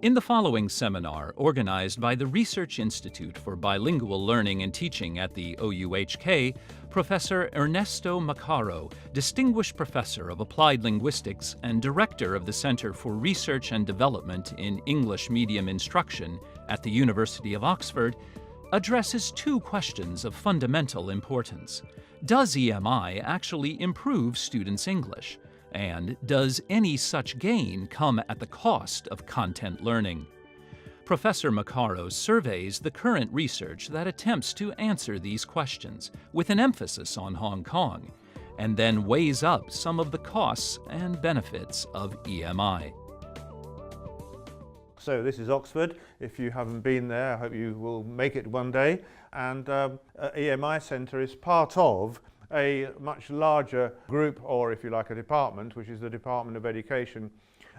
In the following seminar, organized by the Research Institute for Bilingual Learning and Teaching at the OUHK, Professor Ernesto Macaro, Distinguished Professor of Applied Linguistics and Director of the Center for Research and Development in English Medium Instruction at the University of Oxford, addresses two questions of fundamental importance. Does EMI actually improve students' English? And does any such gain come at the cost of content learning? Professor Macaro surveys the current research that attempts to answer these questions, with an emphasis on Hong Kong, and then weighs up some of the costs and benefits of EMI. So this is Oxford. If you haven't been there, I hope you will make it one day. And EMI Centre is part of a much larger group, or if you like a department, which is the Department of Education,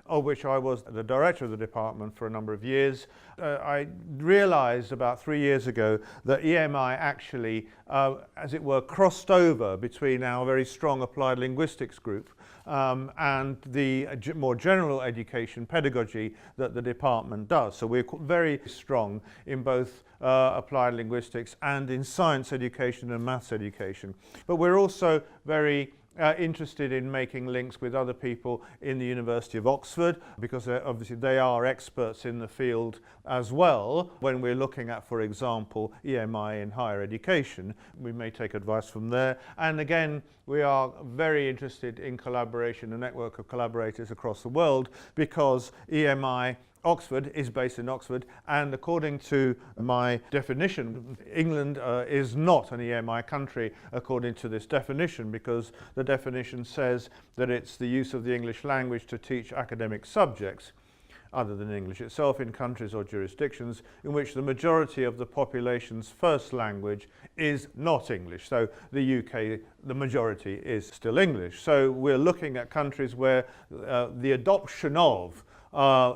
of which I was the director of the department for a number of years. I realized about 3 years ago that EMI actually, as it were, crossed over between our very strong applied linguistics group and the more general education pedagogy that the department does. So we're very strong in both applied linguistics and in science education and maths education. But we're also very interested in making links with other people in the University of Oxford, because obviously they are experts in the field as well. When we're looking at, for example, EMI in higher education, we may take advice from there. And again, we are very interested in collaboration, a network of collaborators across the world, because EMI Oxford is based in Oxford, and according to my definition, England is not an EMI country according to this definition, because the definition says that it's the use of the English language to teach academic subjects other than English itself in countries or jurisdictions in which the majority of the population's first language is not English. So the UK, the majority is still English. So we're looking at countries where the adoption of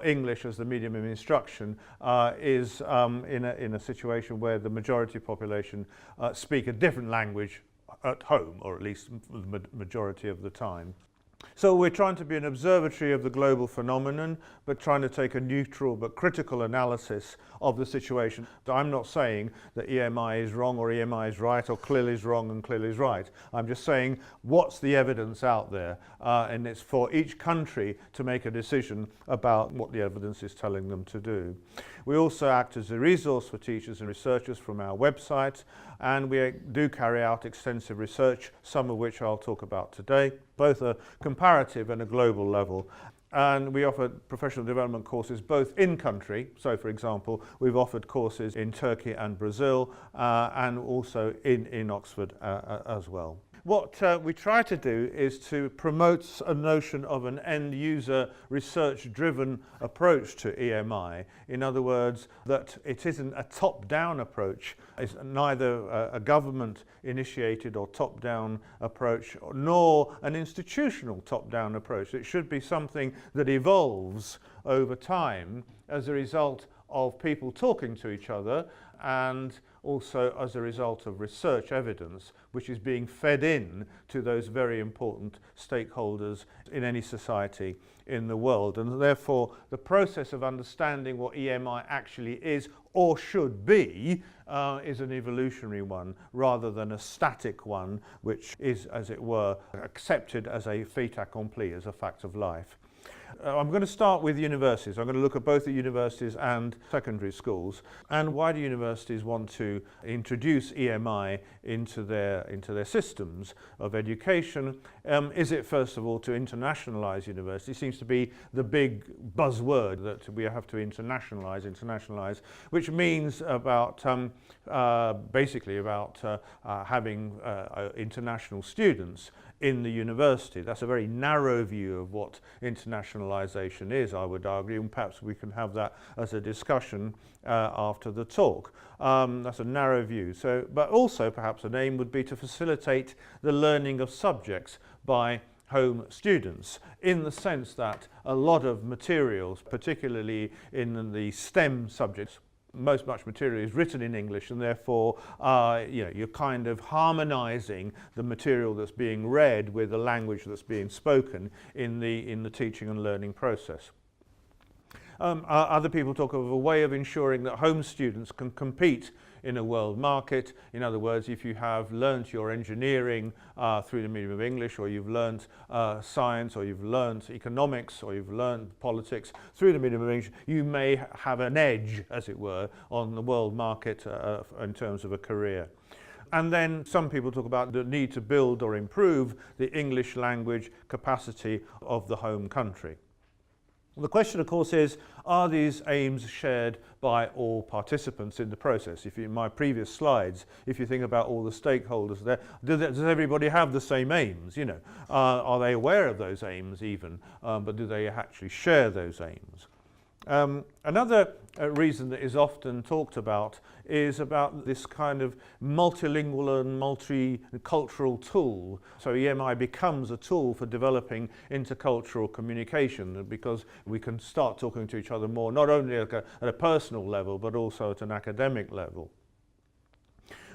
English as the medium of instruction is in a situation where the majority population speak a different language at home, or at least the majority of the time. So we're trying to be an observatory of the global phenomenon, but trying to take a neutral but critical analysis of the situation. I'm not saying that EMI is wrong or EMI is right, or CLIL is wrong and CLIL is right. I'm just saying what's the evidence out there, and it's for each country to make a decision about what the evidence is telling them to do. We also act as a resource for teachers and researchers from our website, and we do carry out extensive research, some of which I'll talk about today, both a comparative and a global level. And we offer professional development courses both in country. So for example, we've offered courses in Turkey and Brazil, and also in Oxford as well. What we try to do is to promote a notion of an end-user research-driven approach to EMI. In other words, that it isn't a top-down approach. It's neither a government-initiated or top-down approach, nor an institutional top-down approach. It should be something that evolves over time as a result of people talking to each other, and also as a result of research evidence which is being fed in to those very important stakeholders in any society in the world. And therefore the process of understanding what EMI actually is or should be is an evolutionary one rather than a static one, which is, as it were, accepted as a fait accompli, as a fact of life. I'm going to start with universities. I'm going to look at both the universities and secondary schools. And why do universities want to introduce EMI into their systems of education? Is it, first of all, to internationalize universities? It seems to be the big buzzword that we have to internationalize, which means about basically about having international students in the university. That's a very narrow view of what internationalization is, I would argue, and perhaps we can have that as a discussion after the talk. That's a narrow view. So, but also perhaps an aim would be to facilitate the learning of subjects by home students, in the sense that a lot of materials, particularly in the STEM subjects, much material is written in English, and therefore you're kind of harmonizing the material that's being read with the language that's being spoken in the teaching and learning process. Other people talk of a way of ensuring that home students can compete in a world market. In other words, if you have learnt your engineering through the medium of English, or you've learnt science, or you've learnt economics, or you've learnt politics through the medium of English, you may have an edge, as it were, on the world market in terms of a career. And then some people talk about the need to build or improve the English language capacity of the home country. The question, of course, is, are these aims shared by all participants in the process? If you, in my previous slides, if you think about all the stakeholders there, does everybody have the same aims? You know, are they aware of those aims even, but do they actually share those aims? Another reason that is often talked about is about this kind of multilingual and multicultural tool. So EMI becomes a tool for developing intercultural communication, because we can start talking to each other more, not only at a personal level, but also at an academic level.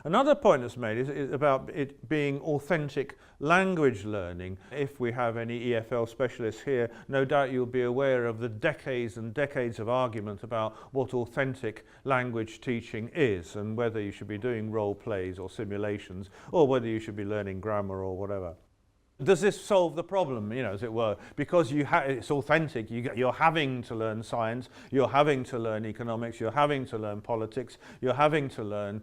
Another point that's made is about it being authentic language learning. If we have any EFL specialists here, no doubt you'll be aware of the decades and decades of argument about what authentic language teaching is, and whether you should be doing role plays or simulations, or whether you should be learning grammar or whatever. Does this solve the problem, you know, as it were? Because it's authentic, you're having to learn science, you're having to learn economics, you're having to learn politics, you're having to learn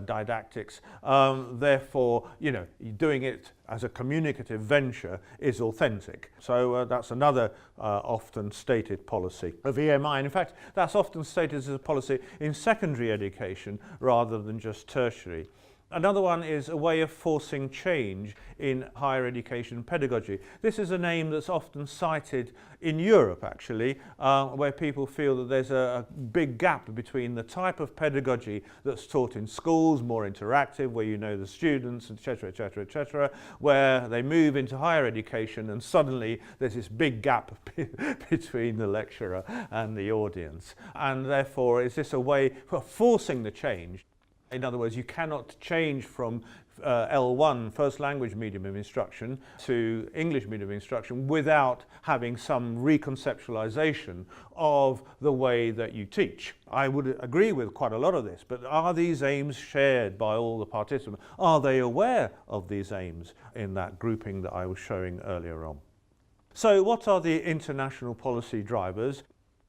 didactics. Therefore, you know, doing it as a communicative venture is authentic. So that's another often stated policy of EMI. And in fact, that's often stated as a policy in secondary education rather than just tertiary. Another one is a way of forcing change in higher education pedagogy. This is a name that's often cited in Europe, actually, where people feel that there's a big gap between the type of pedagogy that's taught in schools, more interactive, where you know the students, etc., etc., etc., where they move into higher education and suddenly there's this big gap between the lecturer and the audience. And therefore, is this a way for forcing the change? In other words, you cannot change from L1, first language medium of instruction, to English medium of instruction without having some reconceptualization of the way that you teach. I would agree with quite a lot of this, but are these aims shared by all the participants? Are they aware of these aims in that grouping that I was showing earlier on? So what are the international policy drivers?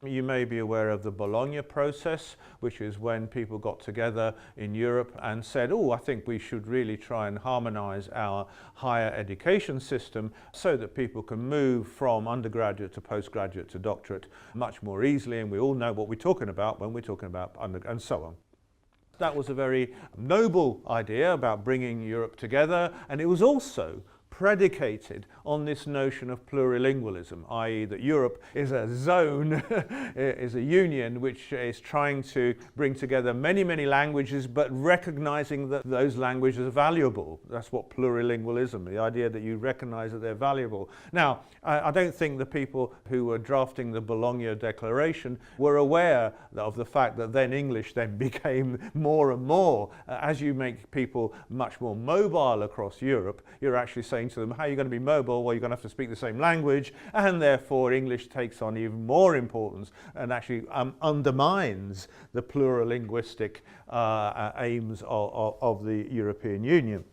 You may be aware of the Bologna process, which is when people got together in Europe and said, oh, I think we should really try and harmonize our higher education system so that people can move from undergraduate to postgraduate to doctorate much more easily, and we all know what we're talking about when we're talking about undergraduate, and so on. That was a very noble idea about bringing Europe together, and it was also predicated on this notion of plurilingualism, i.e. that Europe is a zone, is a union which is trying to bring together many, many languages, but recognizing that those languages are valuable. That's what plurilingualism, the idea that you recognize that they're valuable. Now, I don't think the people who were drafting the Bologna Declaration were aware of the fact that then English then became more and more, as you make people much more mobile across Europe, you're actually saying to them, how are you going to be mobile? Well, you're going to have to speak the same language, and therefore English takes on even more importance and actually undermines the plurilinguistic aims of the European Union.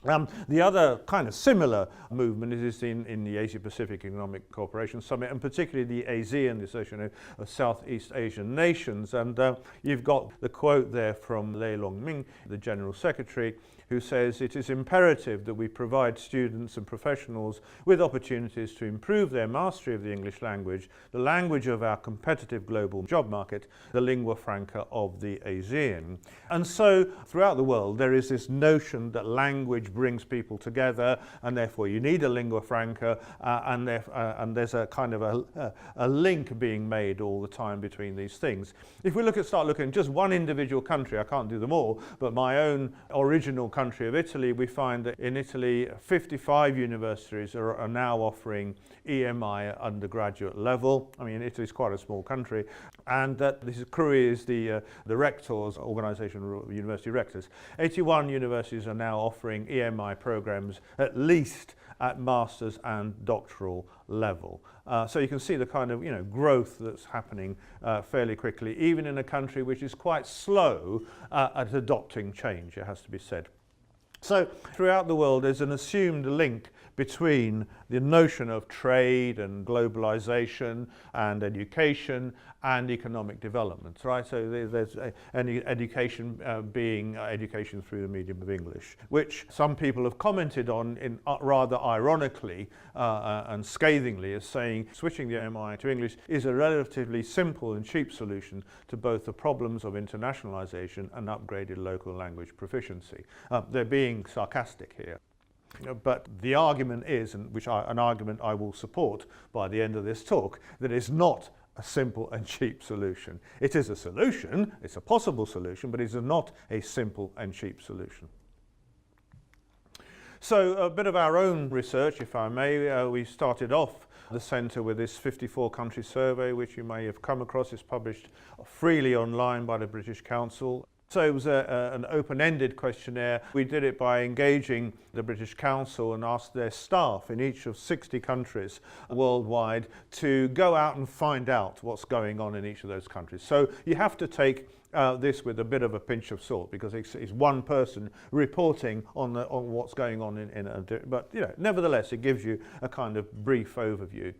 The other kind of similar movement is in the Asia-Pacific Economic Cooperation Summit, and particularly the ASEAN, the Association of Southeast Asian Nations. And you've got the quote there from Lin Morrison, the General Secretary, who says, it is imperative that we provide students and professionals with opportunities to improve their mastery of the English language, the language of our competitive global job market, the lingua franca of the ASEAN. And so throughout the world there is this notion that language brings people together, and therefore you need a lingua franca, and there's a kind of a link being made all the time between these things. If we start looking at just one individual country, I can't do them all, but my own original country of Italy, we find that in Italy 55 universities are now offering EMI at undergraduate level. I mean, Italy is quite a small country, and that this is CRUI is the rectors, Organisation of University Rectors. 81 universities are now offering EMI programs, at least at master's and doctoral level. So you can see the kind of growth that's happening fairly quickly, even in a country which is quite slow at adopting change, it has to be said. So throughout the world there's an assumed link between the notion of trade and globalization and education and economic development, right? So there's education being education through the medium of English, which some people have commented on in rather ironically and scathingly as saying switching the MI to English is a relatively simple and cheap solution to both the problems of internationalization and upgraded local language proficiency. They're being sarcastic here. But the argument is, and an argument I will support by the end of this talk, that it's not a simple and cheap solution. It is a solution, it's a possible solution, but it is not a simple and cheap solution. So a bit of our own research, if I may. We started off the centre with this 54 country survey, which you may have come across. It's published freely online by the British Council. So it was an open-ended questionnaire. We did it by engaging the British Council and asked their staff in each of 60 countries worldwide to go out and find out what's going on in each of those countries. So you have to take this with a bit of a pinch of salt, because it's one person reporting on what's going on but nevertheless it gives you a kind of brief overview.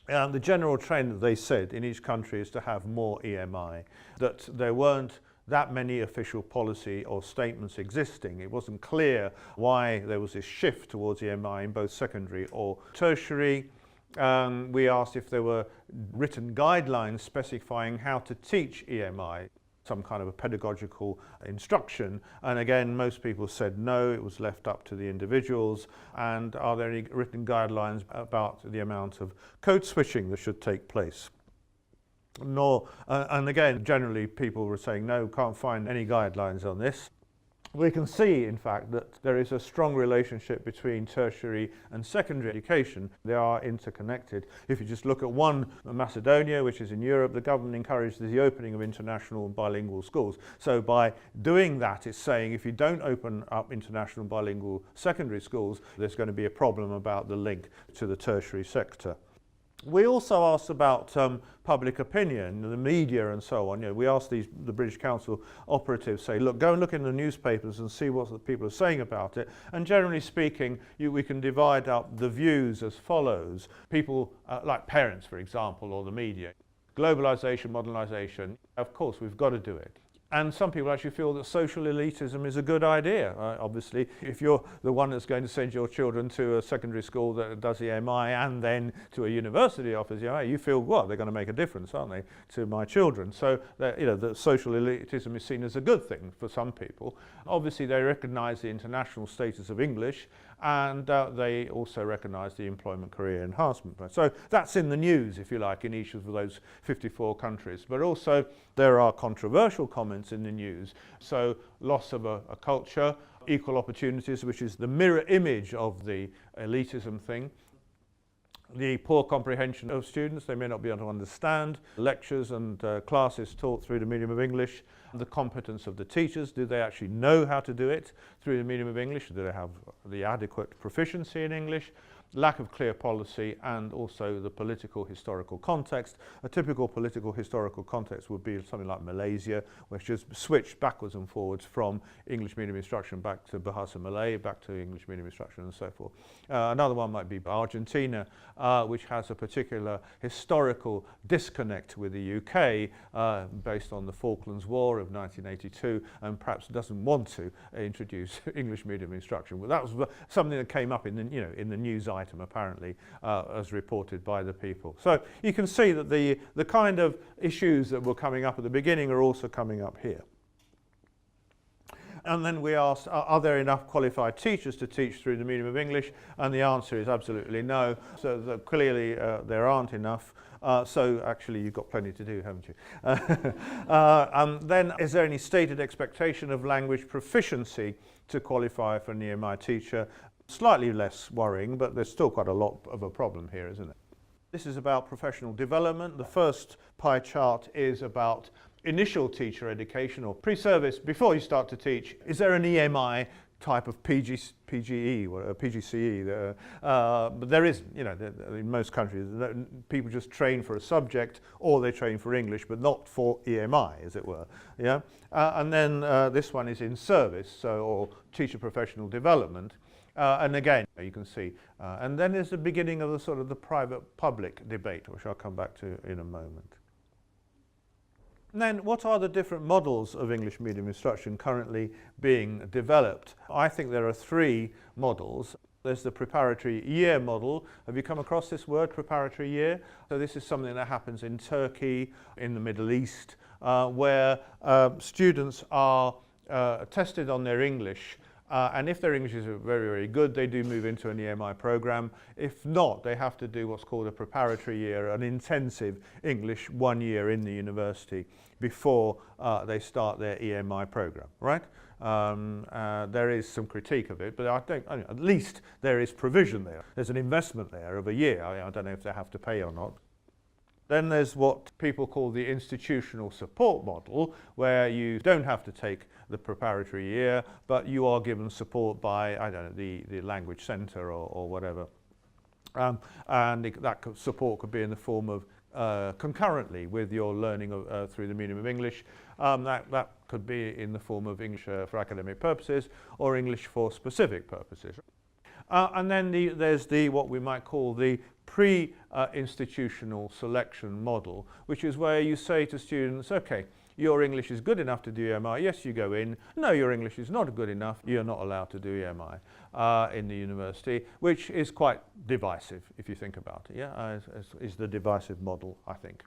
The general trend, they said, in each country is to have more EMI, that there weren't that many official policy or statements existing. It wasn't clear why there was this shift towards EMI in both secondary or tertiary. We asked if there were written guidelines specifying how to teach EMI, some kind of a pedagogical instruction, and again most people said no, it was left up to the individuals. And are there any written guidelines about the amount of code switching that should take place? And again, generally people were saying no, can't find any guidelines on this. We can see, in fact, that there is a strong relationship between tertiary and secondary education. They are interconnected. If you just look at one, Macedonia, which is in Europe, the government encouraged the opening of international and bilingual schools. So by doing that, it's saying if you don't open up international and bilingual secondary schools, there's going to be a problem about the link to the tertiary sector. We also asked about public opinion, the media and so on. We asked the British Council operatives, say, look, go and look in the newspapers and see what the people are saying about it. And generally speaking, we can divide up the views as follows. People like parents, for example, or the media. Globalization, modernization, of course, we've got to do it. And some people actually feel that social elitism is a good idea. Obviously, if you're the one that's going to send your children to a secondary school that does EMI and then to a university offers EMI, you feel, well, they're going to make a difference, aren't they, to my children? So, the social elitism is seen as a good thing for some people. Obviously, they recognise the international status of English, and they also recognise the employment career enhancement. So that's in the news, if you like, in each of those 54 countries. But also there are controversial comments in the news. So loss of a culture, equal opportunities, which is the mirror image of the elitism thing. The poor comprehension of students, they may not be able to understand lectures and classes taught through the medium of English. The competence of the teachers, do they actually know how to do it through the medium of English? Do they have the adequate proficiency in English? Lack of clear policy, and also the political historical context. A typical political historical context would be something like Malaysia, which just switched backwards and forwards from English medium instruction back to Bahasa Malay, back to English medium instruction, and so forth. Another one might be Argentina, which has a particular historical disconnect with the UK based on the Falklands War of 1982, and perhaps doesn't want to introduce English medium instruction. Well, that was something that came up in the in the news item, apparently, as reported by the people. So you can see that the kind of issues that were coming up at the beginning are also coming up here. And then we asked, are there enough qualified teachers to teach through the medium of English? And the answer is absolutely no. So clearly there aren't enough. So actually you've got plenty to do, haven't you? Then is there any stated expectation of language proficiency to qualify for an EMI teacher? Slightly less worrying, but there's still quite a lot of a problem here, isn't it? This is about professional development. The first pie chart is about initial teacher education or pre-service before you start to teach. Is there an EMI type of PGE or PGCE. But there isn't, in most countries, people just train for a subject or they train for English, but not for EMI, as it were. Yeah. And then this one is in service, or teacher professional development. And again, you can see. And then there's the beginning of the sort of the private-public debate, which I'll come back to in a moment. And then what are the different models of English medium instruction currently being developed? I think there are 3 models. There's the preparatory year model. Have you come across this word, preparatory year? So this is something that happens in Turkey, in the Middle East, where students are tested on their English. And if their English is very, very good, they do move into an EMI program. If not, they have to do what's called a preparatory year, an intensive English 1 year in the university before they start their EMI program, right? There is some critique of it, but I think at least there is provision there. There's an investment there of a year. I don't know if they have to pay or not. Then there's what people call the institutional support model, where you don't have to take the preparatory year, but you are given support by, I don't know, the language centre or whatever. And that support could be in the form of concurrently with your learning through the medium of English. That could be in the form of English for academic purposes or English for specific purposes. And then there's what we might call the pre-institutional selection model, which is where you say to students, okay, your English is good enough to do EMI, yes, you go in. No, your English is not good enough, you're not allowed to do EMI in the university, which is quite divisive if you think about it, yeah, is the divisive model, I think.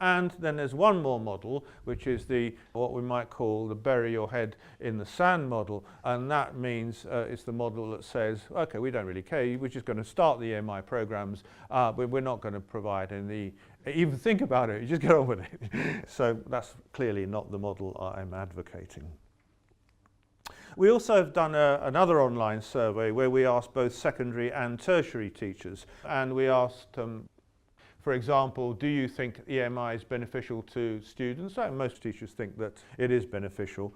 And then there's one more model, which is what we might call the bury your head in the sand model. And that means it's the model that says, okay, we don't really care. We're just going to start the EMI programs, but we're not going to provide even think about it. You just get on with it. So that's clearly not the model I'm advocating. We also have done another online survey where we asked both secondary and tertiary teachers. And we asked for example, do you think EMI is beneficial to students? Most teachers think that it is beneficial.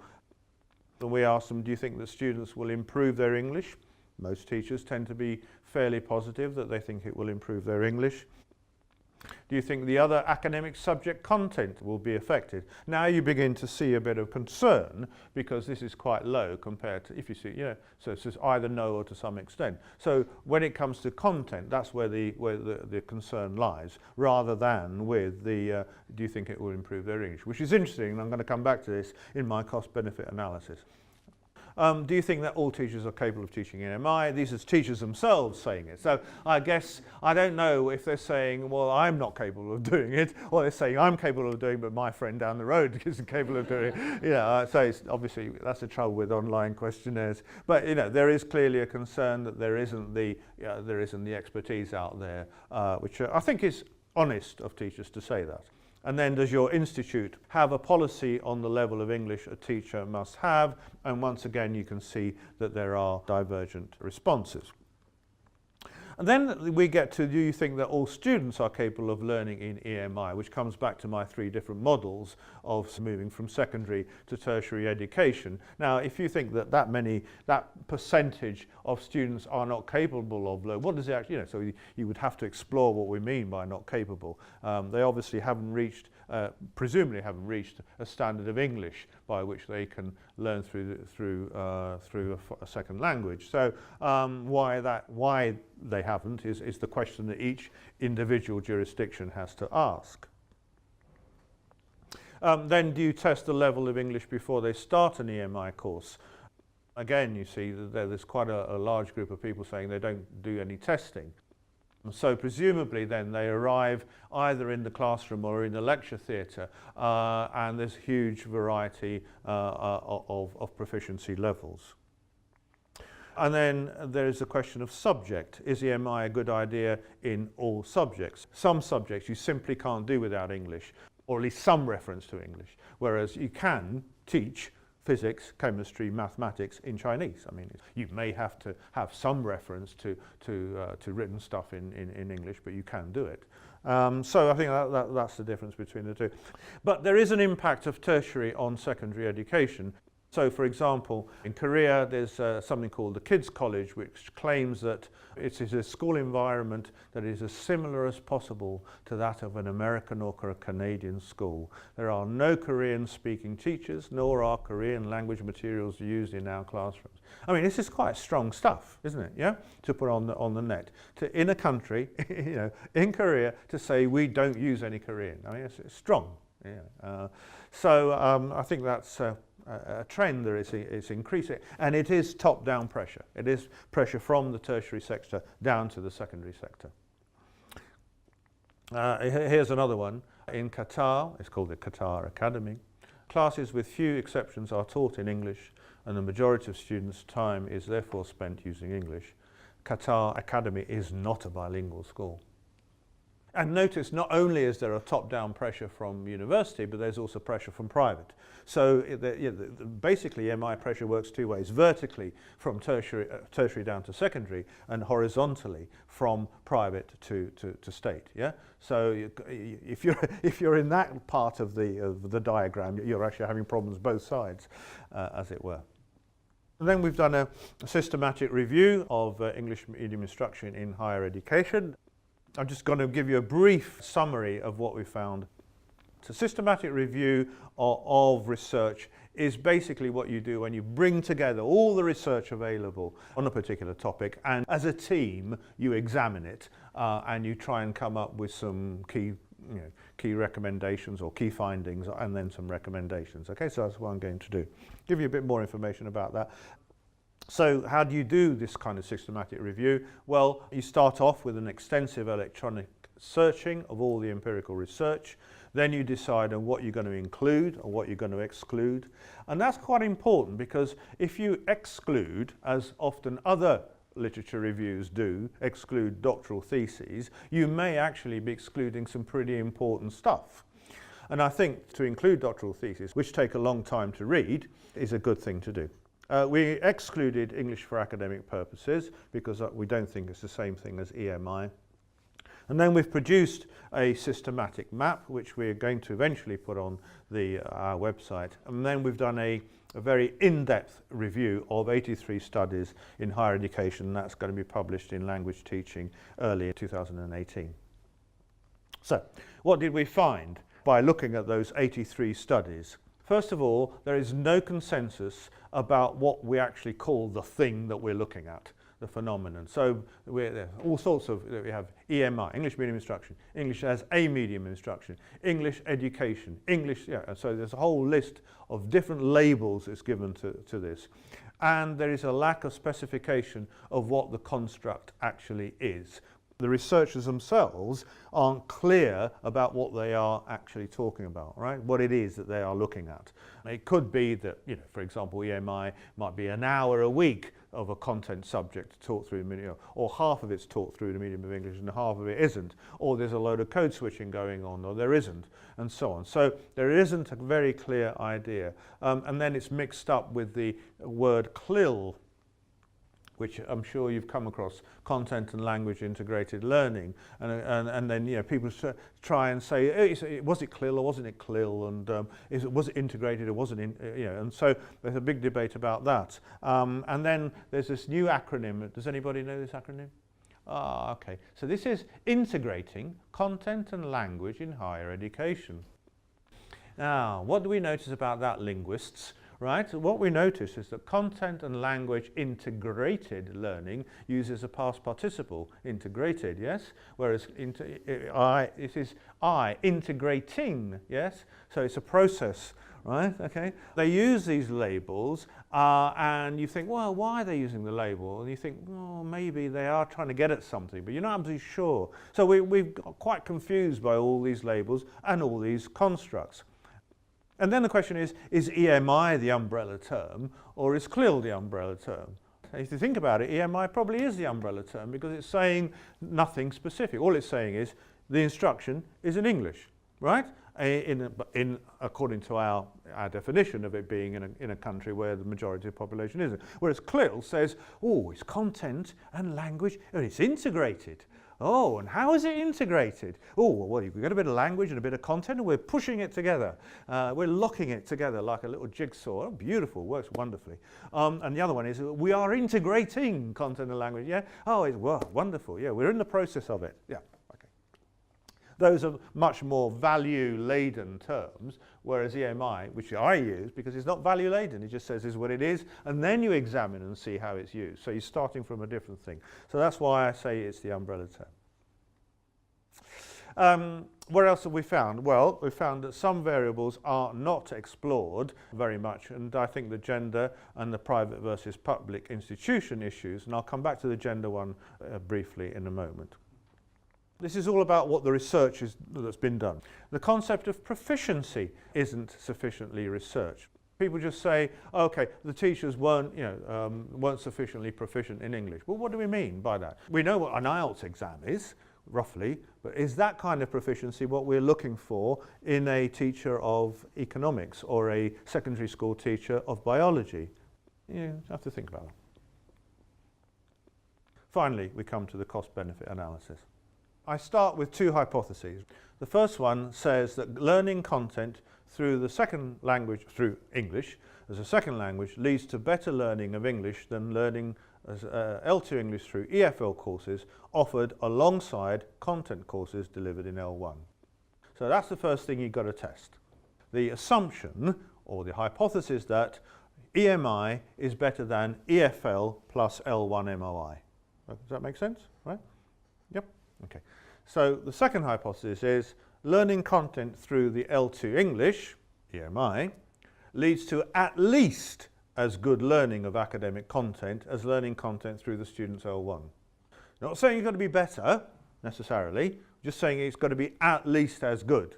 And we asked them, do you think that students will improve their English? Most teachers tend to be fairly positive that they think it will improve their English. Do you think the other academic subject content will be affected? Now you begin to see a bit of concern because this is quite low compared to, if you see, so it's just either no or to some extent. So when it comes to content, that's where the concern lies, rather than with do you think it will improve their English? Which is interesting, and I'm going to come back to this in my cost-benefit analysis. Do you think that all teachers are capable of teaching EMI? These are teachers themselves saying it. So I guess I don't know if they're saying, well, I'm not capable of doing it, or they're saying I'm capable of doing it, but my friend down the road isn't capable of doing it. So it's obviously that's the trouble with online questionnaires. But there is clearly a concern that there isn't the expertise out there, which I think is honest of teachers to say that. And then does your institute have a policy on the level of English a teacher must have? And once again, you can see that there are divergent responses. And then we get to, do you think that all students are capable of learning in EMI, which comes back to my 3 different models of moving from secondary to tertiary education. Now, if you think that percentage of students are not capable of learning, what does it actually, so you would have to explore what we mean by not capable. They obviously haven't reached, presumably haven't reached a standard of English by which they can learn through a second language. So why they haven't is the question that each individual jurisdiction has to ask. Then do you test the level of English before they start an EMI course? Again, you see that there's quite a large group of people saying they don't do any testing. So presumably then they arrive either in the classroom or in the lecture theatre, and there's huge variety of proficiency levels. And then there is the question of subject. Is EMI a good idea in all subjects? Some subjects you simply can't do without English, or at least some reference to English, whereas you can teach physics, chemistry, mathematics in Chinese. I mean, you may have to have some reference to written stuff in English, but you can do it. So I think that's the difference between the two. But there is an impact of tertiary on secondary education. So, for example, in Korea, there's something called the Kids College, which claims that it is a school environment that is as similar as possible to that of an American or a Canadian school. There are no Korean-speaking teachers, nor are Korean language materials used in our classrooms. I mean, this is quite strong stuff, isn't it? Yeah, to put on the net. In a country, in Korea, to say we don't use any Korean. I mean, it's strong. Yeah. I think that's a trend that is increasing, and it is top-down pressure. It is pressure from the tertiary sector down to the secondary sector. Here's another one. In Qatar, it's called the Qatar Academy. Classes with few exceptions are taught in English, and the majority of students' time is therefore spent using English. Qatar Academy is not a bilingual school. And notice, not only is there a top-down pressure from university, but there's also pressure from private. So basically MI pressure works two ways: vertically from tertiary down to secondary, and horizontally from private to state. Yeah. So if you're in that part of the diagram, you're actually having problems both sides, as it were. And then we've done a systematic review of English medium instruction in higher education. I'm just going to give you a brief summary of what we found. So systematic review of research is basically what you do when you bring together all the research available on a particular topic, and as a team you examine it and you try and come up with some key recommendations or key findings, and then some recommendations. Okay, so that's what I'm going to do. Give you a bit more information about that. So how do you do this kind of systematic review? Well, you start off with an extensive electronic searching of all the empirical research. Then you decide on what you're going to include or what you're going to exclude. And that's quite important, because if you exclude, as often other literature reviews do, exclude doctoral theses, you may actually be excluding some pretty important stuff. And I think to include doctoral theses, which take a long time to read, is a good thing to do. We excluded English for academic purposes because we don't think it's the same thing as EMI. And then we've produced a systematic map, which we're going to eventually put on our website. And then we've done a very in-depth review of 83 studies in higher education. That's going to be published in Language Teaching early in 2018. So, what did we find by looking at those 83 studies? First of all, there is no consensus about what we actually call the thing that we're looking at, the phenomenon. So there all sorts of, we have EMI, English medium instruction, English as a medium instruction, English education, English, so there's a whole list of different labels that's given to this. And there is a lack of specification of what the construct actually is. The researchers themselves aren't clear about what they are actually talking about, right? What it is that they are looking at. It could be that, for example, EMI might be an hour a week of a content subject taught through the medium, or half of it's taught through the medium of English and half of it isn't, or there's a load of code switching going on, or there isn't, and so on. So there isn't a very clear idea. And then it's mixed up with the word CLIL, which I'm sure you've come across, content and language integrated learning, and then people try and say, was it CLIL or wasn't it CLIL, and was it integrated or wasn't and so there's a big debate about that. And then there's this new acronym. Does anybody know this acronym? Okay. So this is integrating content and language in higher education. Now, what do we notice about that, linguists? Right? So what we notice is that content and language integrated learning uses a past participle, integrated, yes? Whereas it is integrating, yes? So it's a process, right? Okay. They use these labels and you think, well, why are they using the label? And you think, well, maybe they are trying to get at something, but you're not absolutely sure. So we've got quite confused by all these labels and all these constructs. And then the question is EMI the umbrella term, or is CLIL the umbrella term? If you think about it, EMI probably is the umbrella term, because it's saying nothing specific. All it's saying is the instruction is in English, right? According to our definition of it being in a country where the majority of the population isn't. Whereas CLIL says, oh, it's content and language, and it's integrated. Oh, and how is it integrated? Oh, well, we've got a bit of language and a bit of content, and we're pushing it together. We're locking it together like a little jigsaw. Oh, beautiful, works wonderfully. And the other one is we are integrating content and language. Yeah. Oh, it's wonderful. Yeah, we're in the process of it. Yeah. Okay. Those are much more value-laden terms, whereas EMI, which I use because it's not value-laden, it just says this is what it is, and then you examine and see how it's used. So you're starting from a different thing. So that's why I say it's the umbrella term. What else have we found? Well, we found that some variables are not explored very much, and I think the gender and the private versus public institution issues, and I'll come back to the gender one briefly in a moment. This is all about what the research is that's been done. The concept of proficiency isn't sufficiently researched. People just say, okay, the teachers weren't sufficiently proficient in English. Well, what do we mean by that? We know what an IELTS exam is, roughly, but is that kind of proficiency what we're looking for in a teacher of economics or a secondary school teacher of biology? You have to think about that. Finally, we come to the cost-benefit analysis. I start with two hypotheses. The first one says that learning content through the second language, through English as a second language, leads to better learning of English than learning as L2 English through EFL courses offered alongside content courses delivered in L1. So that's the first thing you've got to test. The assumption or the hypothesis that EMI is better than EFL plus L1 MOI. Does that make sense? Right? Yep. Okay. So the second hypothesis is learning content through the L2 English, EMI, leads to at least as good learning of academic content as learning content through the student's L1. Not saying it's got to be better, necessarily, just saying it's got to be at least as good.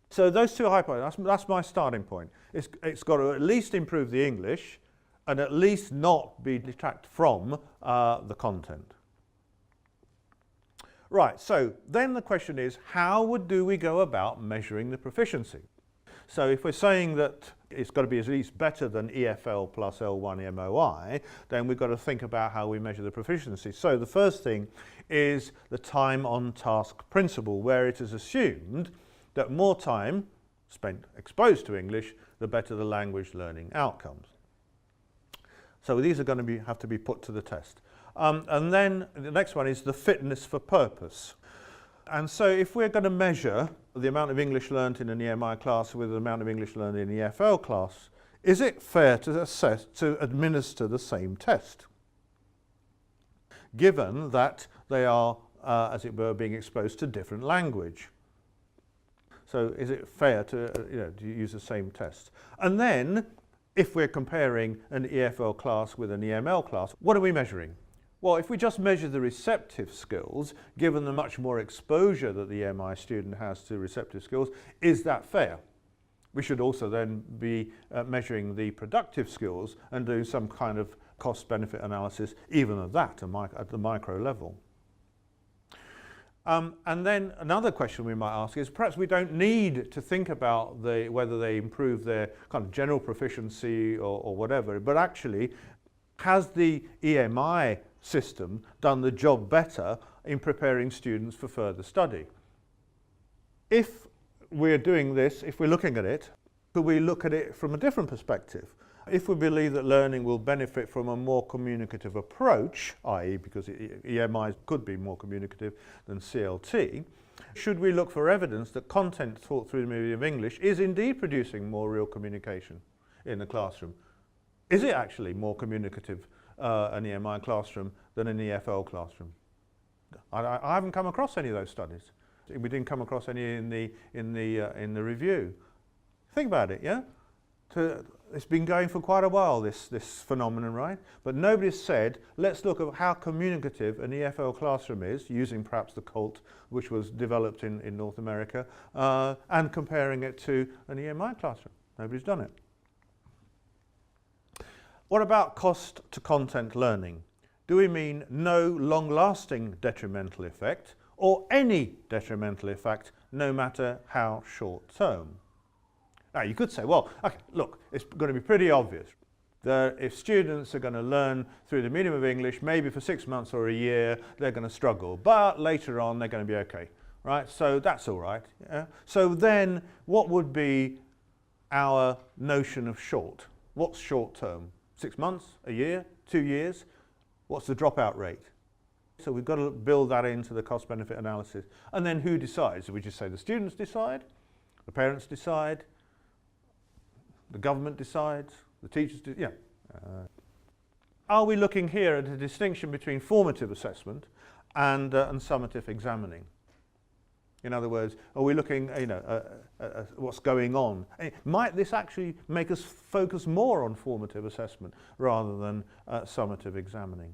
So those two hypotheses, that's my starting point. It's got to at least improve the English and at least not detract from the content. Right, so then the question is, how do we go about measuring the proficiency? So if we're saying that it's got to be at least better than EFL plus L1 MOI, then we've got to think about how we measure the proficiency. So the first thing is the time on task principle, where it is assumed that more time spent exposed to English, the better the language learning outcomes. So these are going to have to be put to the test. And then the next one is the fitness for purpose. And so if we're going to measure the amount of English learnt in an EMI class with the amount of English learned in the EFL class, is it fair to administer the same test, given that they are, as it were, being exposed to different language? So is it fair to use the same test? And then, if we're comparing an EFL class with an EML class, what are we measuring? Well, if we just measure the receptive skills, given the much more exposure that the EMI student has to receptive skills, is that fair? We should also then be measuring the productive skills and do some kind of cost-benefit analysis, even at that, at the micro level. And then another question we might ask is, perhaps we don't need to think about whether they improve their kind of general proficiency or whatever, but actually, has the EMI system done the job better in preparing students for further study? If we're doing this, if we're looking at it, could we look at it from a different perspective? If we believe that learning will benefit from a more communicative approach, i.e. because EMI could be more communicative than CLT, should we look for evidence that content taught through the medium of English is indeed producing more real communication in the classroom? Is it actually more communicative an EMI classroom than an EFL classroom? I haven't come across any of those studies. We didn't come across any in the review. Think about it, yeah? It's been going for quite a while, this phenomenon, right? But nobody's said, let's look at how communicative an EFL classroom is, using perhaps the COLT, which was developed in North America, and comparing it to an EMI classroom. Nobody's done it. What about cost to content learning? Do we mean no long-lasting detrimental effect, or any detrimental effect, no matter how short-term? Now, you could say, well, okay, look, it's going to be pretty obvious. that if students are going to learn through the medium of English, maybe for 6 months or a year, they're going to struggle, but later on they're going to be okay, right? So that's all right. Yeah? So then what would be our notion of short? What's short term? 6 months, a year, 2 years? What's the dropout rate? So we've got to build that into the cost benefit analysis. And then who decides? Do we just say the students decide, the parents decide, the government decides, the teachers do? Yeah. Are we looking here at a distinction between formative assessment and summative examining? In other words, are we looking, at what's going on? Might this actually make us focus more on formative assessment rather than summative examining?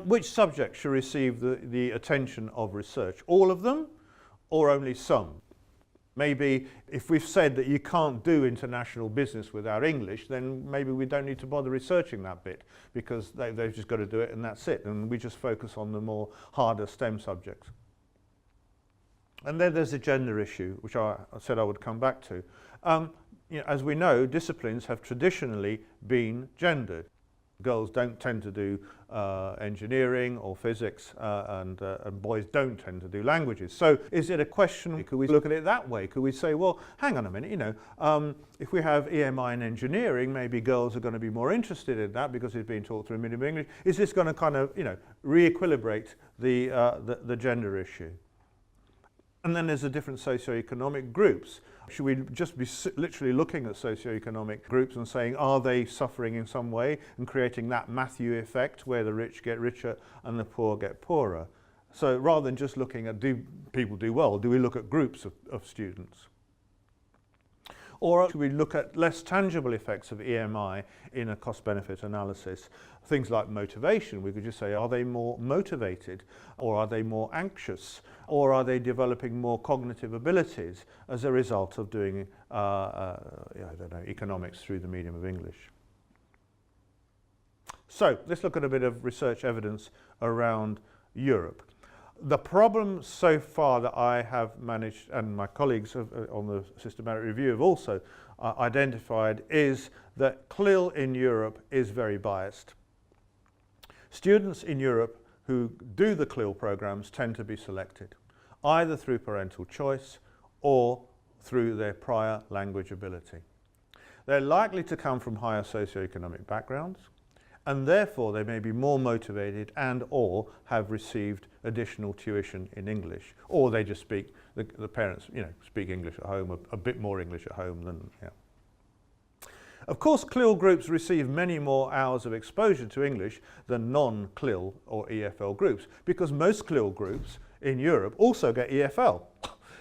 Which subjects should receive the attention of research? All of them or only some? Maybe if we've said that you can't do international business without English, then maybe we don't need to bother researching that bit because they've just got to do it and that's it. And we just focus on the more harder STEM subjects. And then there's the gender issue, which I said I would come back to. As we know, disciplines have traditionally been gendered. Girls don't tend to do engineering or physics, and boys don't tend to do languages. So is it a question, could we look at it that way? Could we say, well, hang on a minute, if we have EMI in engineering, maybe girls are going to be more interested in that because it's being taught through medium English. Is this going to kind of, re-equilibrate the gender issue? And then there's the different socioeconomic groups. Should we just be literally looking at socioeconomic groups and saying, are they suffering in some way and creating that Matthew effect where the rich get richer and the poor get poorer? So rather than just looking at do people do well, do we look at groups of students? Or should we look at less tangible effects of EMI in a cost-benefit analysis? Things like motivation, we could just say, are they more motivated? Or are they more anxious? Or are they developing more cognitive abilities as a result of doing, economics through the medium of English? So let's look at a bit of research evidence around Europe. The problem so far that I have managed, and my colleagues on the systematic review have also identified, is that CLIL in Europe is very biased. Students in Europe who do the CLIL programs tend to be selected, either through parental choice or through their prior language ability. They're likely to come from higher socioeconomic backgrounds, and therefore they may be more motivated and or have received additional tuition in English, or they just speak, the parents speak English at home, a bit more English at home than, Of course, CLIL groups receive many more hours of exposure to English than non-CLIL or EFL groups, because most CLIL groups in Europe also get EFL.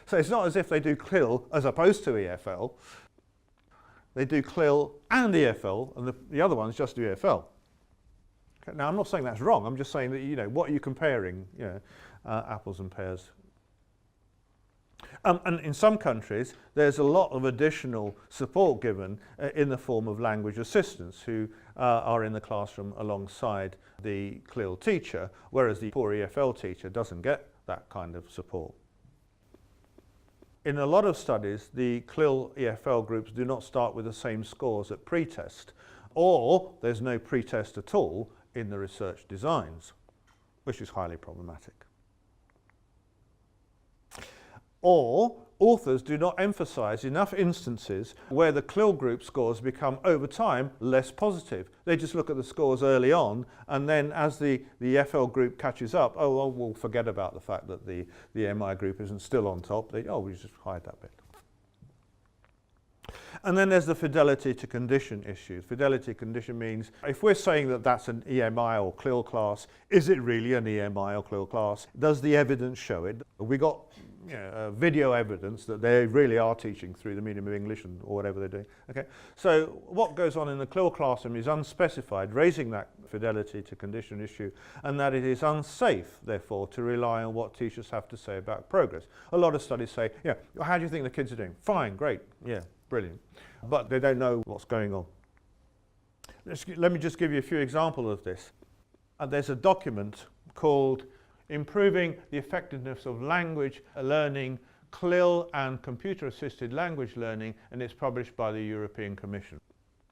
So it's not as if they do CLIL as opposed to EFL. They do CLIL and EFL, and the other ones just do EFL. Now, I'm not saying that's wrong. I'm just saying that, what are you comparing, apples and pears? And in some countries, there's a lot of additional support given in the form of language assistants who are in the classroom alongside the CLIL teacher, whereas the poor EFL teacher doesn't get that kind of support. In a lot of studies, the CLIL EFL groups do not start with the same scores at pre-test, or there's no pre-test at all in the research designs, which is highly problematic. Or authors do not emphasize enough instances where the CLIL group scores become over time less positive. They just look at the scores early on, and then as the FL group catches up, we'll forget about the fact that the MI group isn't still on top. We just hide that bit. And then there's the fidelity to condition issue. Fidelity condition means if we're saying that that's an EMI or CLIL class, is it really an EMI or CLIL class? Does the evidence show it? We got video evidence that they really are teaching through the medium of English or whatever they're doing. Okay, so what goes on in the CLIL classroom is unspecified, raising that fidelity to condition issue, and that it is unsafe, therefore, to rely on what teachers have to say about progress. A lot of studies say, how do you think the kids are doing? Fine, great, brilliant. But they don't know what's going on. Let me just give you a few examples of this. There's a document called Improving the Effectiveness of Language Learning, CLIL and Computer-Assisted Language Learning, and it's published by the European Commission.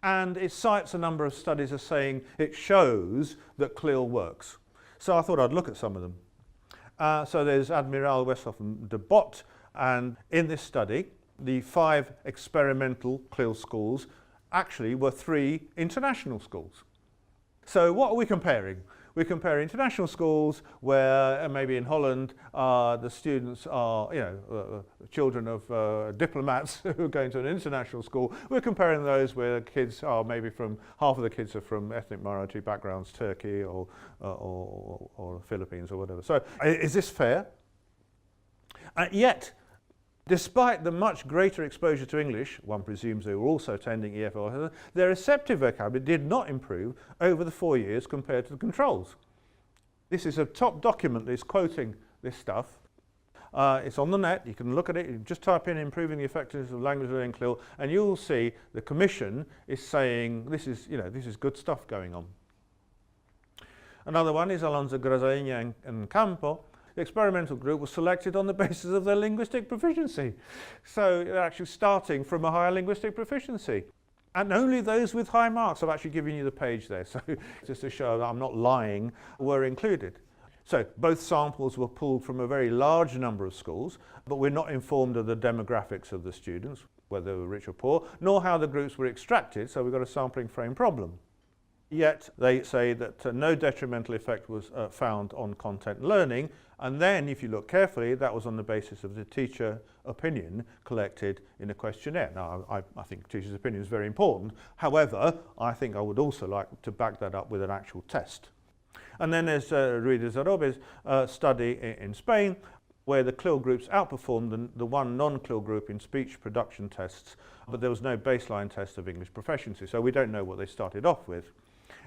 and it cites a number of studies as saying it shows that CLIL works. So I thought I'd look at some of them. So there's Admiral, Westhoff and de Bott, and in this study the 5 experimental CLIL schools actually were 3 international schools. So what are we comparing? We compare international schools where maybe in Holland the students are, children of diplomats who are going to an international school. We're comparing those where kids are maybe from, half of the kids are from ethnic minority backgrounds, Turkey or Philippines or whatever. So is this fair? Yet, despite the much greater exposure to English, one presumes they were also attending EFL, their receptive vocabulary did not improve over the 4 years compared to the controls. This is a top document that's quoting this stuff. It's on the net, you can look at it, you just type in improving the effectiveness of language learning CLIL, and you'll see the Commission is saying this is good stuff going on. Another one is Alonso Grazaña and Campo. The experimental group was selected on the basis of their linguistic proficiency. So they're actually starting from a higher linguistic proficiency. And only those with high marks, I've actually given you the page there, so just to show that I'm not lying, were included. So both samples were pulled from a very large number of schools, but we're not informed of the demographics of the students, whether they were rich or poor, nor how the groups were extracted, so we've got a sampling frame problem. Yet they say that no detrimental effect was found on content learning, and then if you look carefully, that was on the basis of the teacher opinion collected in a questionnaire. Now I think teacher's opinion is very important, however I think I would also like to back that up with an actual test. And then there's Ruiz de Zarobes' study in Spain, where the CLIL groups outperformed the one non-CLIL group in speech production tests, but there was no baseline test of English proficiency, so we don't know what they started off with.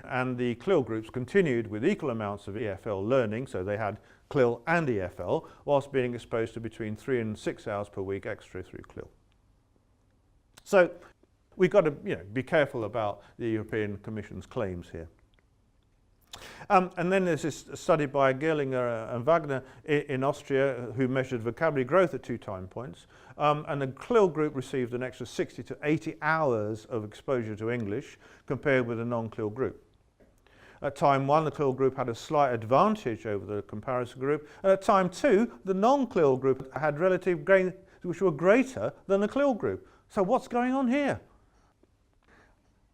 And the CLIL groups continued with equal amounts of EFL learning, so they had CLIL and EFL, whilst being exposed to between 3 and 6 hours per week extra through CLIL. So we've got to be careful about the European Commission's claims here. And then there's this study by Gerlinger and Wagner in Austria who measured vocabulary growth at 2 time points. And the CLIL group received an extra 60 to 80 hours of exposure to English compared with a non-CLIL group. At time 1, the CLIL group had a slight advantage over the comparison group. And at time 2, the non-CLIL group had relative gains which were greater than the CLIL group. So what's going on here?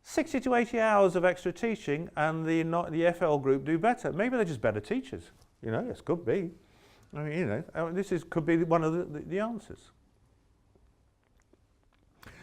60 to 80 hours of extra teaching and the FL group do better. Maybe they're just better teachers. This could be. I mean, could be one of the answers.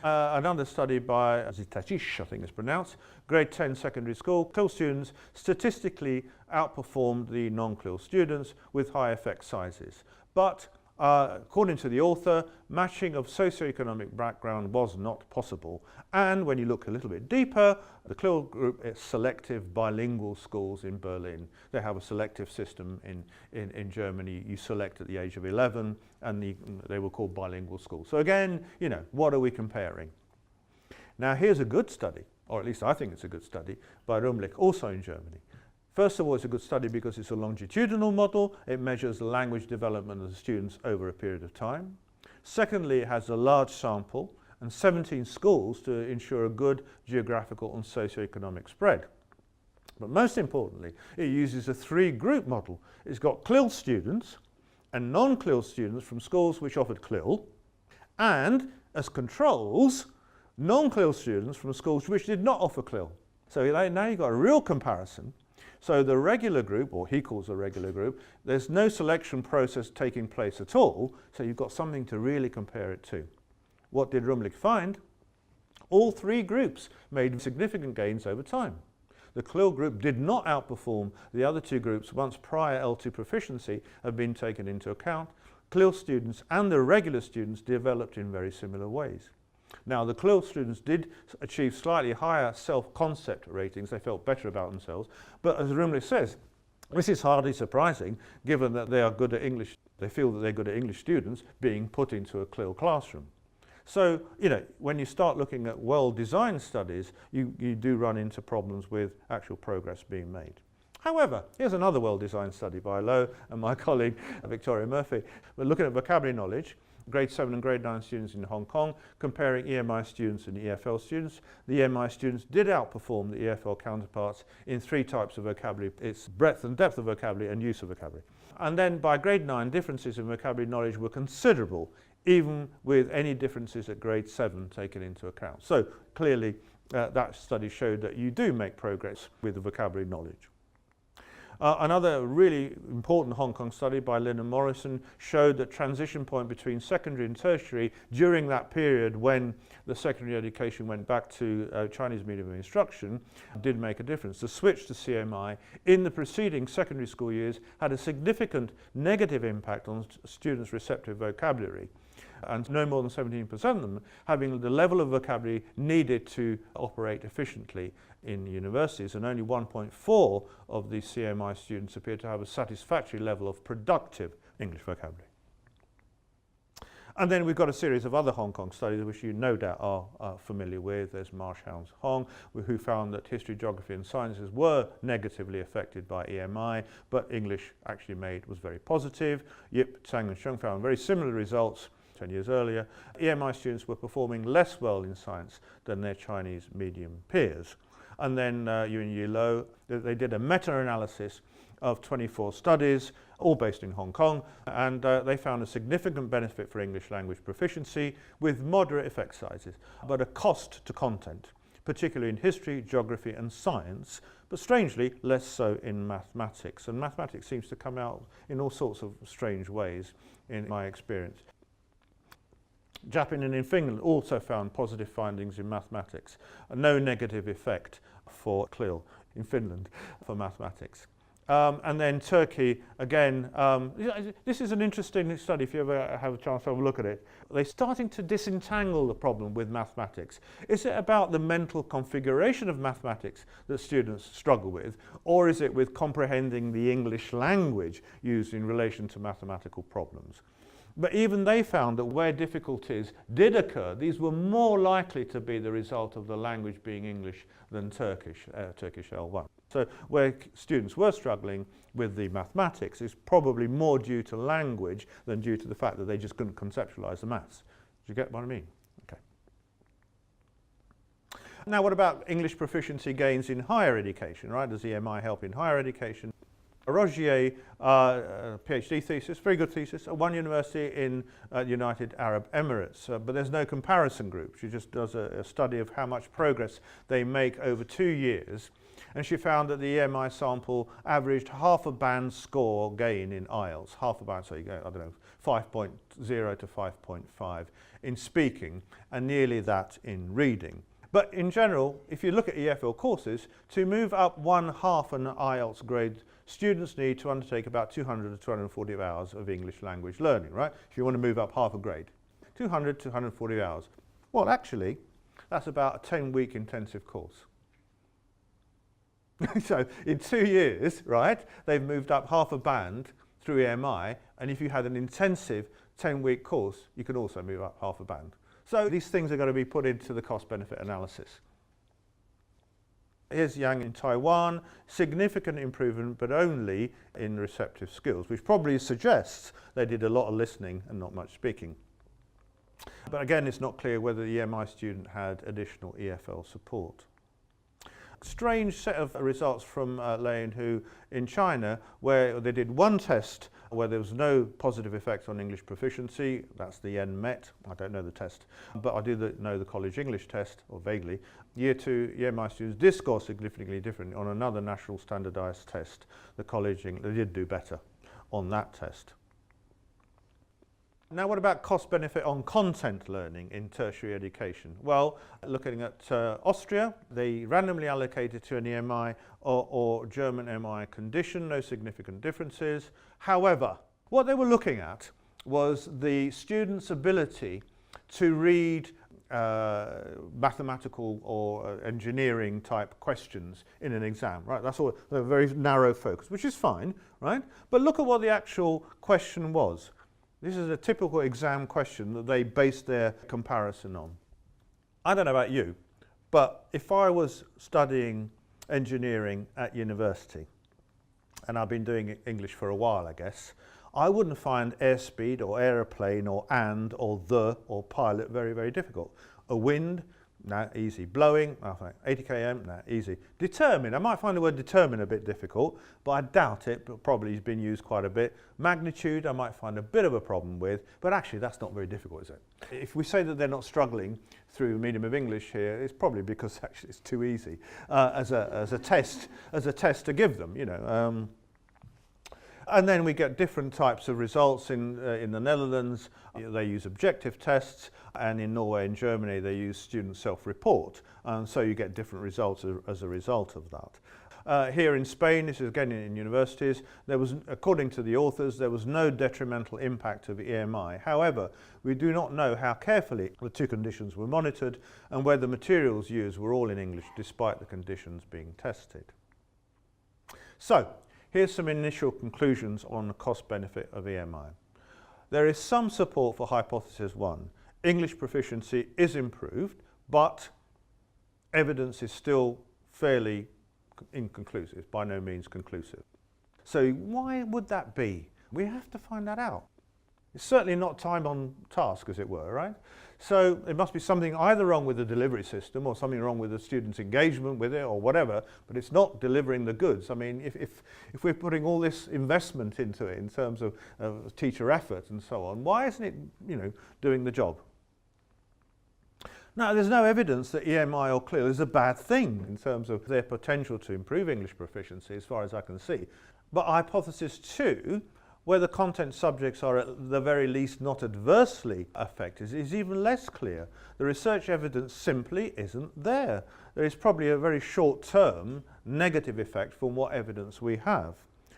Another study by Zitacic, I think it's pronounced, grade 10 secondary school. CLIL students statistically outperformed the non-CLIL students with high effect sizes. But according to the author, matching of socioeconomic background was not possible. And when you look a little bit deeper, the CLIL group is selective bilingual schools in Berlin. They have a selective system in Germany. You select at the age of 11, and they were called bilingual schools. So again, what are we comparing? Now here's a good study, or at least I think it's a good study, by Rumlich, also in Germany. First of all, it's a good study because it's a longitudinal model. It measures the language development of the students over a period of time. Secondly, it has a large sample and 17 schools to ensure a good geographical and socioeconomic spread. But most importantly, it uses a 3-group model. It's got CLIL students and non-CLIL students from schools which offered CLIL, and as controls, non-CLIL students from schools which did not offer CLIL. So now you've got a real comparison. So the regular group, or he calls the regular group, there's no selection process taking place at all, so you've got something to really compare it to. What did Rumlich find? All 3 groups made significant gains over time. The CLIL group did not outperform the other 2 groups once prior L2 proficiency had been taken into account. CLIL students and the regular students developed in very similar ways. Now, the CLIL students did achieve slightly higher self-concept ratings. They felt better about themselves. But as Rumlich says, this is hardly surprising given that they are good at English. They feel that they're good at English students being put into a CLIL classroom. So, when you start looking at well-designed studies, you do run into problems with actual progress being made. However, here's another well-designed study by Lowe and my colleague Victoria Murphy. We're looking at vocabulary knowledge. grade 7 and grade 9 students in Hong Kong, comparing EMI students and EFL students. The EMI students did outperform the EFL counterparts in 3 types of vocabulary: its breadth and depth of vocabulary and use of vocabulary. And then by grade 9, differences in vocabulary knowledge were considerable, even with any differences at grade 7 taken into account. So clearly that study showed that you do make progress with the vocabulary knowledge. Another really important Hong Kong study by Lin and Morrison showed that transition point between secondary and tertiary during that period when the secondary education went back to Chinese medium of instruction did make a difference. The switch to CMI in the preceding secondary school years had a significant negative impact on students' receptive vocabulary, and no more than 17% of them having the level of vocabulary needed to operate efficiently in universities, and only 1.4 of the CMI students appear to have a satisfactory level of productive English vocabulary. And then we've got a series of other Hong Kong studies which you no doubt are familiar with. There's Marshall's Hong, who found that history, geography and sciences were negatively affected by EMI, but English actually was very positive. Yip, Tsang and Sheng found very similar results 10 years earlier. EMI students were performing less well in science than their Chinese medium peers. And then Lowe, they did a meta-analysis of 24 studies, all based in Hong Kong, and they found a significant benefit for English language proficiency with moderate effect sizes, but a cost to content, particularly in history, geography and science, but strangely less so in mathematics. And mathematics seems to come out in all sorts of strange ways in my experience. Japan and in Finland also found positive findings in mathematics, no negative effect for CLIL in Finland for mathematics. And then Turkey, again, this is an interesting study if you ever have a chance to have a look at it. They're starting to disentangle the problem with mathematics. Is it about the mental configuration of mathematics that students struggle with, or is it with comprehending the English language used in relation to mathematical problems? But even they found that where difficulties did occur, these were more likely to be the result of the language being English than Turkish L1. So where students were struggling with the mathematics is probably more due to language than due to the fact that they just couldn't conceptualize the maths. Do you get what I mean? Okay. Now what about English proficiency gains in higher education, right? Does EMI help in higher education? Rogier, PhD thesis, very good thesis, at one university in United Arab Emirates, but there's no comparison group. She just does a study of how much progress they make over 2 years, and she found that the EMI sample averaged half a band score gain in IELTS, half a band, so you go, I don't know, 5.0 to 5.5 in speaking, and nearly that in reading. But in general, if you look at EFL courses, to move up 1/2 an IELTS grade, students need to undertake about 200 to 240 hours of English language learning, right? If you want to move up half a grade, 200 to 140 hours. Well, actually, that's about a 10-week intensive course. So in 2 years, right, they've moved up half a band through EMI, and if you had an intensive 10-week course, you can also move up half a band. So these things are going to be put into the cost-benefit analysis. Here's Yang in Taiwan, significant improvement, but only in receptive skills, which probably suggests they did a lot of listening and not much speaking. But again, it's not clear whether the EMI student had additional EFL support. Strange set of results from Lin, who in China, where they did one test where there was no positive effect on English proficiency. That's the NMET. I don't know the test, but I do know the college English test, or vaguely. Year 2 EMI students did score significantly different on another national standardized test. The college English, they did do better on that test. Now what about cost benefit on content learning in tertiary education? Well, looking at Austria, they randomly allocated to an EMI or German MI condition, no significant differences. However, what they were looking at was the students' ability to read mathematical or engineering type questions in an exam, right? That's all, a very narrow focus, which is fine, right? But look at what the actual question was. This is a typical exam question that they based their comparison on. I don't know about you, but if I was studying engineering at university, and I've been doing English for a while, I guess, I wouldn't find airspeed or aeroplane or and or the or pilot very, very difficult. A wind, nah, easy. Blowing, I think 80 km, nah, easy. Determine, I might find the word determine a bit difficult, but I doubt it, but probably has been used quite a bit. Magnitude, I might find a bit of a problem with, but actually that's not very difficult, is it? If we say that they're not struggling through the medium of English here, it's probably because actually it's too easy as a test to give them, you know. And then we get different types of results in the Netherlands. They use objective tests, and in Norway and Germany they use student self-report, and so you get different results as a result of that. Here in Spain, this is again in universities, there was, according to the authors, there was no detrimental impact of EMI. However, we do not know how carefully the two conditions were monitored and whether materials used were all in English despite the conditions being tested. So, here's some initial conclusions on the cost-benefit of EMI. There is some support for hypothesis 1. English proficiency is improved, but evidence is still fairly inconclusive, by no means conclusive. So why would that be? We have to find that out. It's certainly not time on task, as it were, right? So it must be something either wrong with the delivery system or something wrong with the students' engagement with it or whatever, but it's not delivering the goods. I mean, if we're putting all this investment into it in terms of teacher effort and so on, why isn't it, you know, doing the job? Now, there's no evidence that EMI or CLIL is a bad thing in terms of their potential to improve English proficiency, as far as I can see. But hypothesis 2, where the content subjects are at the very least not adversely affected, is even less clear. The research evidence simply isn't there. There is probably a very short-term negative effect from what evidence we have.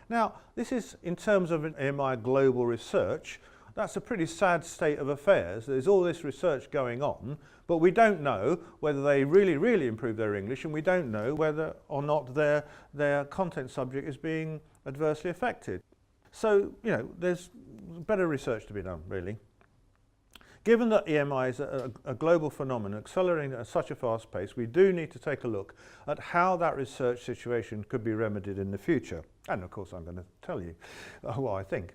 Now, this is in terms of EMI global research. That's a pretty sad state of affairs. There's all this research going on, but we don't know whether they really improve their English, and we don't know whether or not their content subject is being adversely affected. So, you know, there's better research to be done, really. Given that EMI is a global phenomenon accelerating at such a fast pace, we do need to take a look at how that research situation could be remedied in the future. And of course, I'm going to tell you what I think.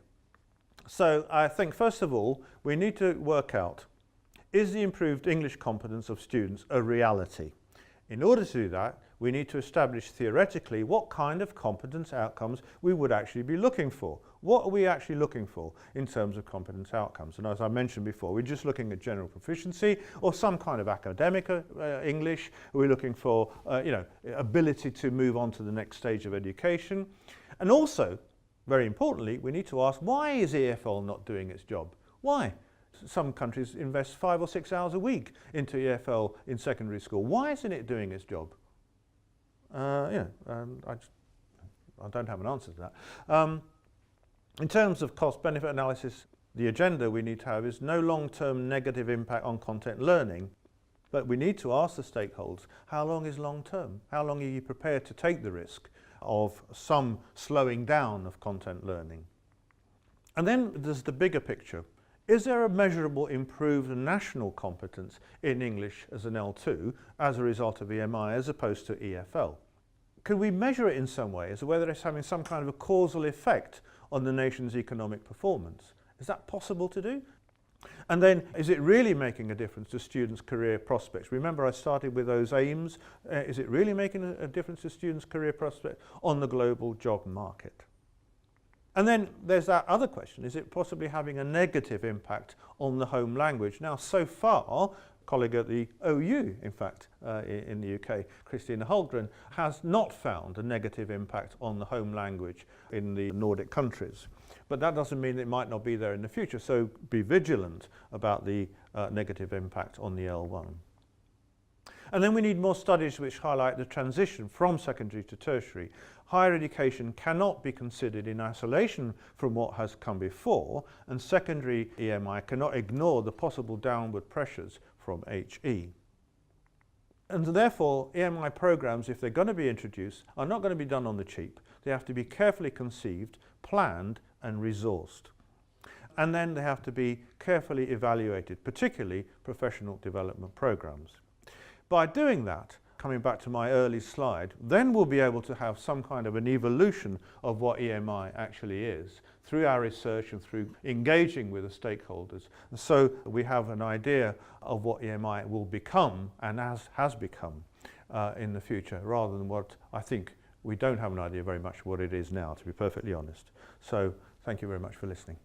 So I think, first of all, we need to work out, is the improved English competence of students a reality? In order to do that, we need to establish theoretically what kind of competence outcomes we would actually be looking for. What are we actually looking for in terms of competence outcomes? And as I mentioned before, we're just looking at general proficiency or some kind of academic English. We're looking for you know, ability to move on to the next stage of education. And also, very importantly, we need to ask, why is EFL not doing its job? Why? Some countries invest 5 or 6 hours a week into EFL in secondary school. Why isn't it doing its job? I don't have an answer to that. In terms of cost-benefit analysis, the agenda we need to have is no long-term negative impact on content learning, but we need to ask the stakeholders, how long is long-term? How long are you prepared to take the risk of some slowing down of content learning? And then there's the bigger picture. Is there a measurable improved national competence in English as an L2 as a result of EMI as opposed to EFL? Can we measure it in some way as to whether it's having some kind of a causal effect on the nation's economic performance? Is that possible to do? And then, is it really making a difference to students' career prospects? Remember, I started with those aims. Is it really making a difference to students' career prospects on the global job market? And then there's that other question, is it possibly having a negative impact on the home language? Now, so far, a colleague at the OU, in fact, in the UK, Christina Holmgren, has not found a negative impact on the home language in the Nordic countries. But that doesn't mean it might not be there in the future, so be vigilant about the negative impact on the L1. And then we need more studies which highlight the transition from secondary to tertiary. Higher education cannot be considered in isolation from what has come before, and secondary EMI cannot ignore the possible downward pressures from HE. And therefore, EMI programs, if they're going to be introduced, are not going to be done on the cheap. They have to be carefully conceived, planned, and resourced. And then they have to be carefully evaluated, particularly professional development programs. By doing that, coming back to my early slide, then we'll be able to have some kind of an evolution of what EMI actually is through our research and through engaging with the stakeholders. And so we have an idea of what EMI will become and has become in the future, rather than what I think we don't have an idea very much what it is now, to be perfectly honest. So thank you very much for listening.